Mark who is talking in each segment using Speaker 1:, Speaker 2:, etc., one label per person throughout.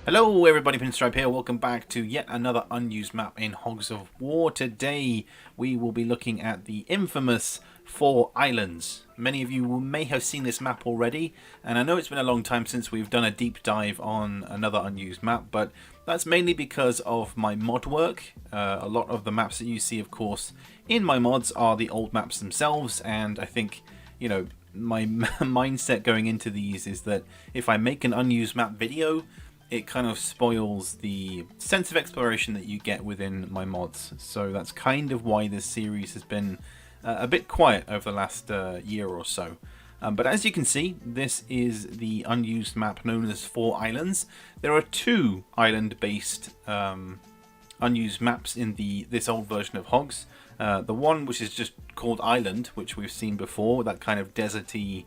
Speaker 1: Hello everybody, Pinstripe here. Welcome back to yet another unused map in Hogs of War. Today we will be looking at the infamous 4 Islands. Many of you may have seen this map already, and I know it's been a long time since we've done a deep dive on another unused map, but that's mainly because of my mod work. A lot of the maps that you see, of course, in my mods are the old maps themselves, and I think, you know, my mindset going into these is that if I make an unused map video, it kind of spoils the sense of exploration that you get within my mods. So that's kind of why this series has been a bit quiet over the last year or so. But as you can see, this is the unused map known as 4 Islands. There are 2 island-based unused maps in this old version of Hogs. The one which is just called Island, which we've seen before, that kind of deserty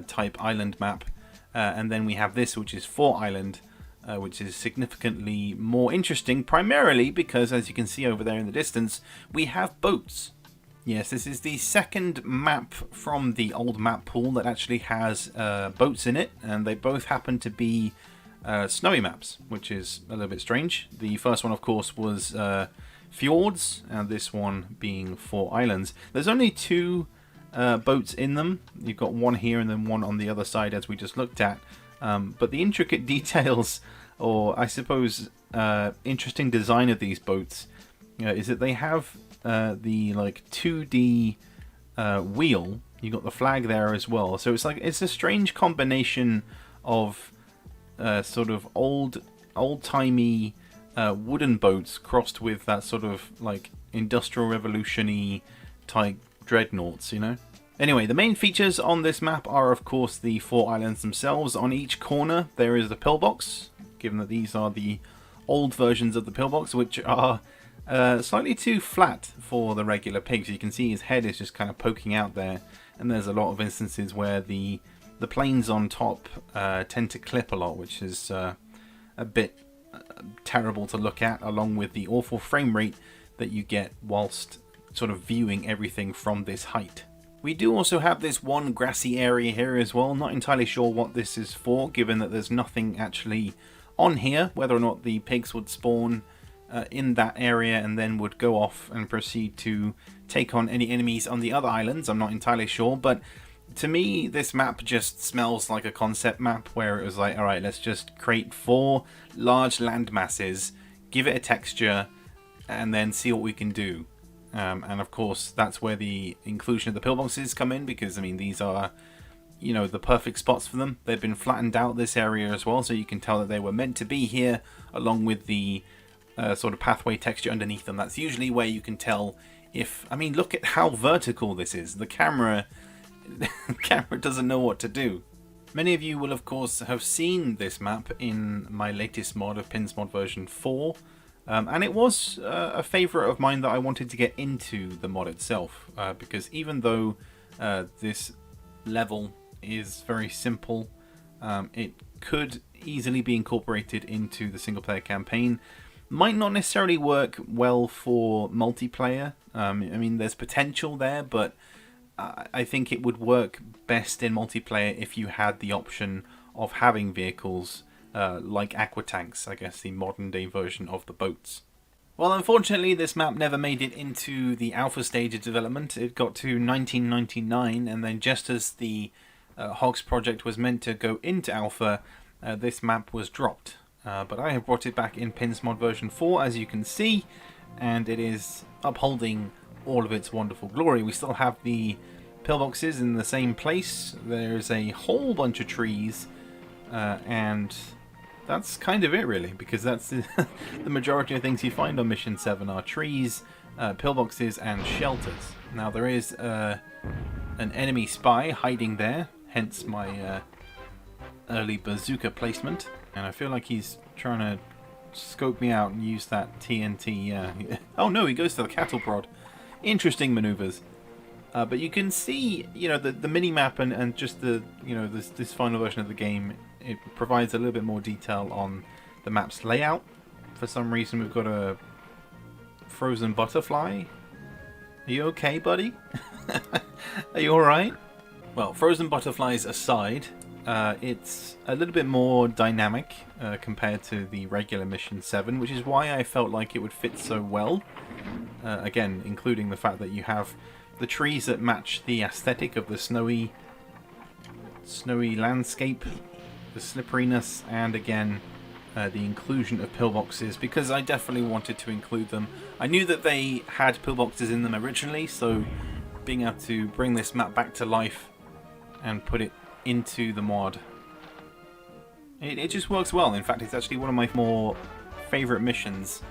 Speaker 1: type island map. And then we have this, which is 4 Island, which is significantly more interesting, primarily because, as you can see over there in the distance, we have boats. Yes, this is the second map from the old map pool that actually has boats in it, and they both happen to be snowy maps, which is a little bit strange. The first one, of course, was Fjords, and this one being 4 Islands. There's only 2 boats in them. You've got one here and then one on the other side, as we just looked at. But the intricate details, or I suppose interesting design of these boats, is that they have the like 2D wheel. You got the flag there as well, so it's a strange combination of sort of old-timey wooden boats crossed with that sort of like industrial revolution-y type dreadnoughts, you know. Anyway, the main features on this map are, of course, the 4 islands themselves. On each corner there is the pillbox, given that these are the old versions of the pillbox, which are slightly too flat for the regular pig. So you can see his head is just kind of poking out there, and there's a lot of instances where the planes on top tend to clip a lot, which is a bit terrible to look at, along with the awful frame rate that you get whilst sort of viewing everything from this height. We do also have this one grassy area here as well. Not entirely sure what this is for, given that there's nothing actually on here. Whether or not the pigs would spawn in that area and then would go off and proceed to take on any enemies on the other islands, I'm not entirely sure. But to me, this map just smells like a concept map where it was like, alright, let's just create 4 large land masses, give it a texture, and then see what we can do. And of course, that's where the inclusion of the pillboxes come in, because I mean, these are, you know, the perfect spots for them. They've been flattened out this area as well, so you can tell that they were meant to be here, along with the sort of pathway texture underneath them. That's usually where you can tell if, I mean, look at how vertical this is. The camera doesn't know what to do. Many of you will, of course, have seen this map in my latest mod of Pinsmod version 4. And it was a favourite of mine that I wanted to get into the mod itself, because even though this level is very simple, it could easily be incorporated into the single player campaign. Might not necessarily work well for multiplayer. I mean, there's potential there, but I think it would work best in multiplayer if you had the option of having vehicles like aqua tanks, I guess the modern day version of the boats. Well, unfortunately, this map never made it into the alpha stage of development. It got to 1999, and then just as the Hogs project was meant to go into alpha, this map was dropped. But I have brought it back in Pinsmod version 4, as you can see, and it is upholding all of its wonderful glory. We still have the pillboxes in the same place. There's a whole bunch of trees, and that's kind of it, really, because that's the majority of things you find on Mission 7 are trees, pillboxes, and shelters. Now, there is an enemy spy hiding there, hence my early bazooka placement, and I feel like he's trying to scope me out and use that TNT. Oh no, he goes for the cattle prod. Interesting maneuvers. But you can see, you know, the mini-map and just the, you know, this final version of the game, it provides a little bit more detail on the map's layout. For some reason, we've got a frozen butterfly. Are you okay, buddy? Are you alright? Well, frozen butterflies aside, It's a little bit more dynamic compared to the regular Mission 7, which is why I felt like it would fit so well. Again, including the fact that you have the trees that match the aesthetic of the snowy landscape, the slipperiness, and again, the inclusion of pillboxes, because I definitely wanted to include them. I knew that they had pillboxes in them originally, so being able to bring this map back to life and put it into the mod, it just works well. In fact, it's actually one of my more favourite missions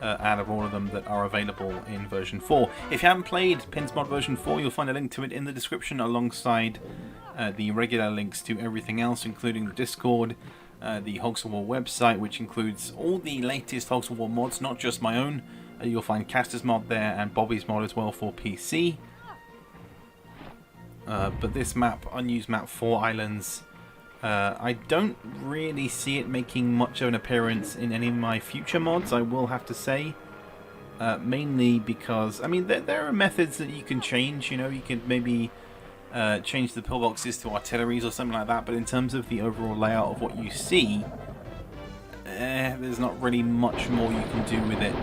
Speaker 1: out of all of them that are available in version 4. If you haven't played Pin's Mod version 4, you'll find a link to it in the description alongside the regular links to everything else, including the Discord, the Hogs of War website, which includes all the latest Hogs of War mods, not just my own. You'll find Caster's mod there and Bobby's mod as well for PC. But this map, Unused Map 4 Islands, I don't really see it making much of an appearance in any of my future mods, I will have to say. Mainly because, I mean, there are methods that you can change, you know, you can maybe change the pillboxes to artilleries or something like that, but in terms of the overall layout of what you see, there's not really much more you can do with it.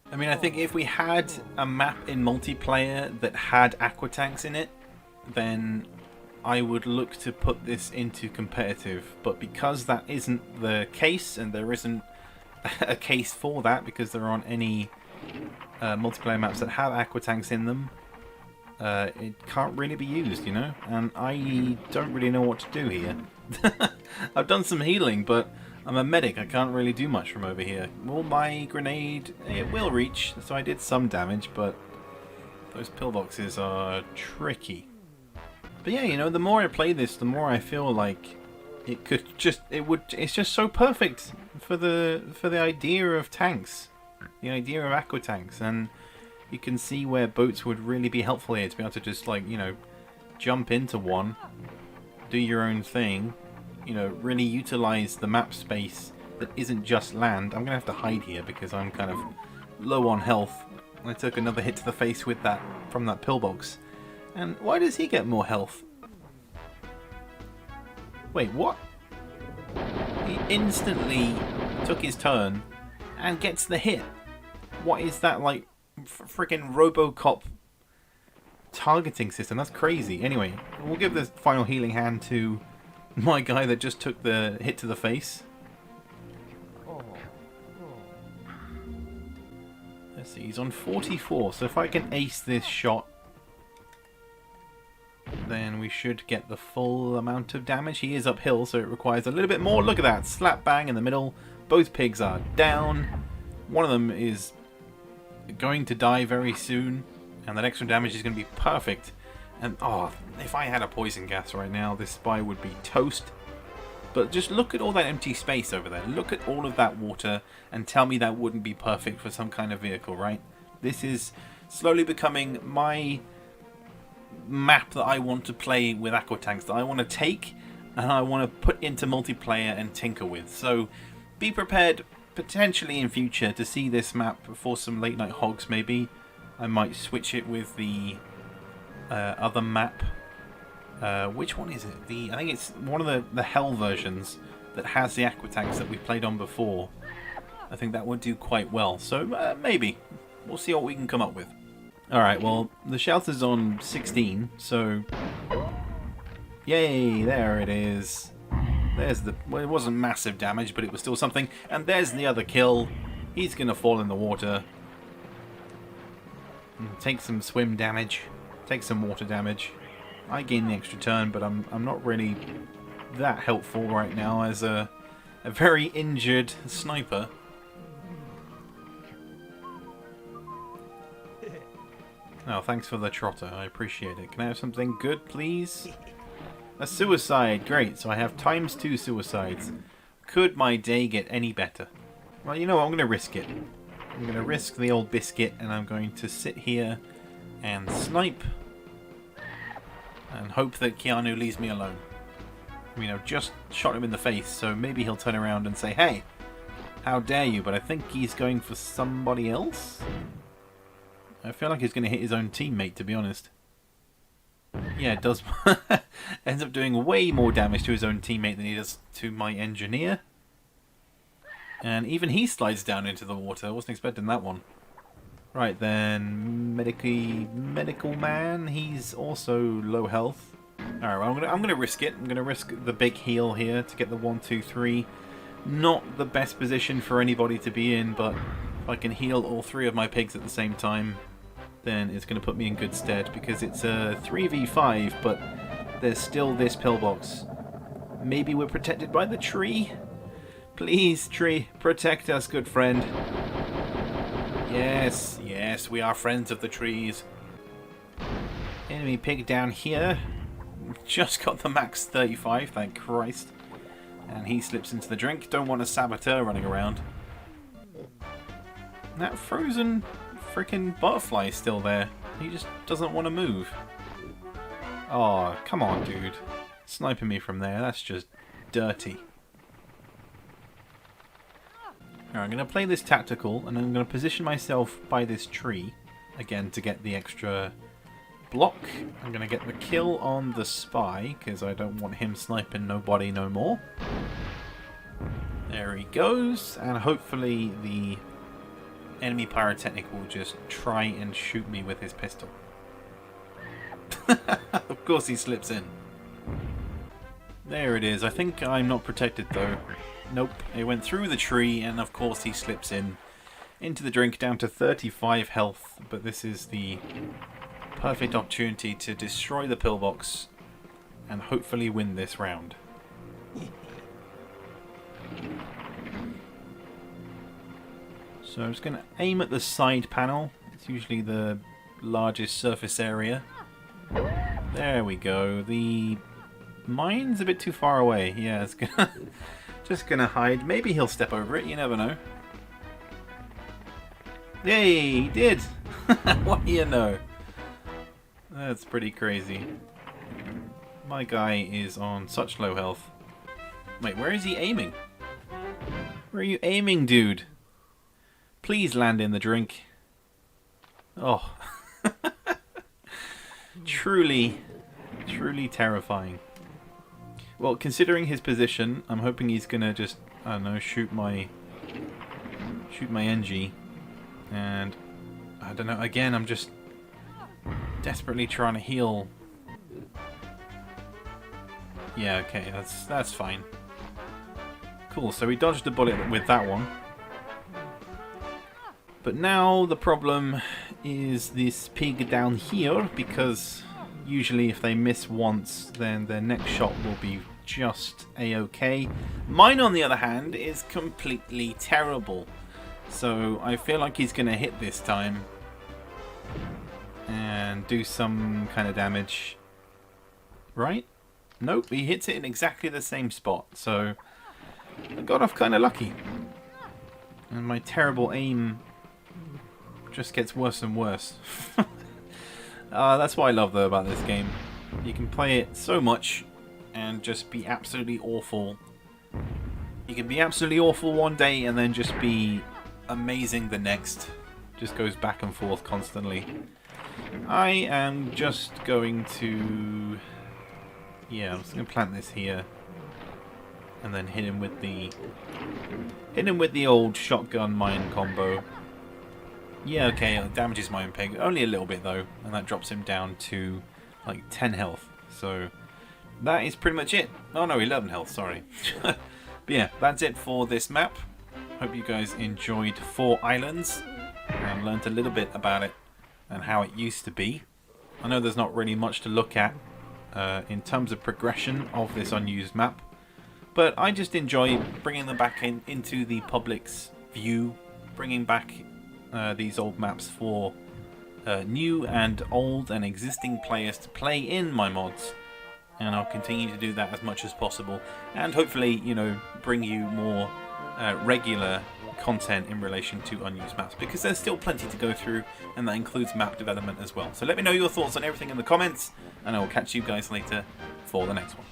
Speaker 1: I mean, I think if we had a map in multiplayer that had aqua tanks in it, then I would look to put this into competitive. But because that isn't the case, and there isn't a case for that, because there aren't any multiplayer maps that have aqua tanks in them, it can't really be used, you know? And I don't really know what to do here. I've done some healing, but I'm a medic, I can't really do much from over here. Will my grenade... it will reach, so I did some damage, but those pillboxes are tricky. But yeah, you know, the more I play this, the more I feel like it could just... it's just so perfect for the idea of tanks. The idea of aqua tanks, and you can see where boats would really be helpful here, to be able to just, like, you know, jump into one, do your own thing, you know, really utilize the map space that isn't just land. I'm gonna have to hide here because I'm kind of low on health. I took another hit to the face with that from that pillbox. And why does he get more health? Wait, what? He instantly took his turn and gets the hit. What is that, like, freaking RoboCop targeting system? That's crazy. Anyway, we'll give the final healing hand to my guy that just took the hit to the face. Let's see, he's on 44, so if I can ace this shot, then we should get the full amount of damage. He is uphill, so it requires a little bit more. Look at that, slap bang in the middle. Both pigs are down. One of them is going to die very soon, and that extra damage is going to be perfect. And, oh, if I had a poison gas right now, this spy would be toast. But just look at all that empty space over there. Look at all of that water and tell me that wouldn't be perfect for some kind of vehicle, right? This is slowly becoming my map that I want to play with aqua tanks, that I want to take and I want to put into multiplayer and tinker with. So be prepared potentially in future to see this map for some late night hogs maybe. I might switch it with the other map. Which one is it? I think it's one of the Hell versions that has the aqua tanks that we played on before. I think that would do quite well. So maybe. We'll see what we can come up with. Alright, well, the shelter's on 16, so... Yay, there it is. There's the... well, it wasn't massive damage, but it was still something. And there's the other kill. He's going to fall in the water. Take some swim damage. Take some water damage. I gain the extra turn, but I'm not really that helpful right now as a very injured sniper. Oh, thanks for the trotter. I appreciate it. Can I have something good, please? A suicide. Great. So I have ×2 suicides. Could my day get any better? Well, you know what? I'm going to risk it. I'm going to risk the old biscuit, and I'm going to sit here and snipe and hope that Keanu leaves me alone. You know, just shot him in the face, so maybe he'll turn around and say, hey, how dare you? But I think he's going for somebody else. I feel like he's going to hit his own teammate, to be honest. Yeah, it does. Ends up doing way more damage to his own teammate than he does to my engineer. And even he slides down into the water. I wasn't expecting that one. Right then, medical man. He's also low health. Alright, well, I'm gonna risk it. I'm gonna risk the big heal here to get the 1, 2, 3. Not the best position for anybody to be in, but if I can heal all 3 of my pigs at the same time, then it's going to put me in good stead, because it's a 3v5, but there's still this pillbox. Maybe we're protected by the tree? Please, tree, protect us, good friend. Yes, yes, we are friends of the trees. Enemy pig down here. Just got the max 35, thank Christ. And he slips into the drink. Don't want a saboteur running around. That frozen freaking butterfly is still there. He just doesn't want to move. Oh, come on, dude. Sniping me from there, that's just dirty. Alright, I'm going to play this tactical, and I'm going to position myself by this tree, again, to get the extra block. I'm going to get the kill on the spy, because I don't want him sniping nobody no more. There he goes, and hopefully the enemy pyrotechnic will just try and shoot me with his pistol. Of course he slips in. There it is. I think I'm not protected though. Nope, it went through the tree, and of course he slips in into the drink down to 35 health, but this is the perfect opportunity to destroy the pillbox and hopefully win this round. So I'm just going to aim at the side panel. It's usually the largest surface area. There we go. The mine's a bit too far away. Yeah, it's gonna just gonna hide. Maybe he'll step over it. You never know. Yay, he did! What do you know? That's pretty crazy. My guy is on such low health. Wait, where is he aiming? Where are you aiming, dude? Please land in the drink. Oh. Truly terrifying. Well, considering his position, I'm hoping he's gonna just, I don't know, shoot my NG. And I don't know, again, I'm just desperately trying to heal. Yeah, okay, that's fine. Cool, so we dodged a bullet with that one. But now the problem is this pig down here, because usually if they miss once, then their next shot will be just a-okay. Mine, on the other hand, is completely terrible. So I feel like he's going to hit this time and do some kind of damage. Right? Nope, he hits it in exactly the same spot. So I got off kind of lucky. And my terrible aim just gets worse and worse. That's what I love though about this game. You can play it so much and just be absolutely awful. You can be absolutely awful one day and then just be amazing the next. Just goes back and forth constantly. I am just going to... yeah, I'm just going to plant this here. And then hit him with the old shotgun mine combo. Yeah, okay, it damages my own pig. Only a little bit though, and that drops him down to like 10 health. So that is pretty much it. Oh no, 11 health, sorry. But yeah, that's it for this map. Hope you guys enjoyed 4 Islands and learnt a little bit about it and how it used to be. I know there's not really much to look at in terms of progression of this unused map, but I just enjoy bringing them back into the public's view, bringing back these old maps for new and old and existing players to play in my mods, and I'll continue to do that as much as possible, and hopefully, you know, bring you more regular content in relation to unused maps, because there's still plenty to go through, and that includes map development as well. So let me know your thoughts on everything in the comments, and I will catch you guys later for the next one.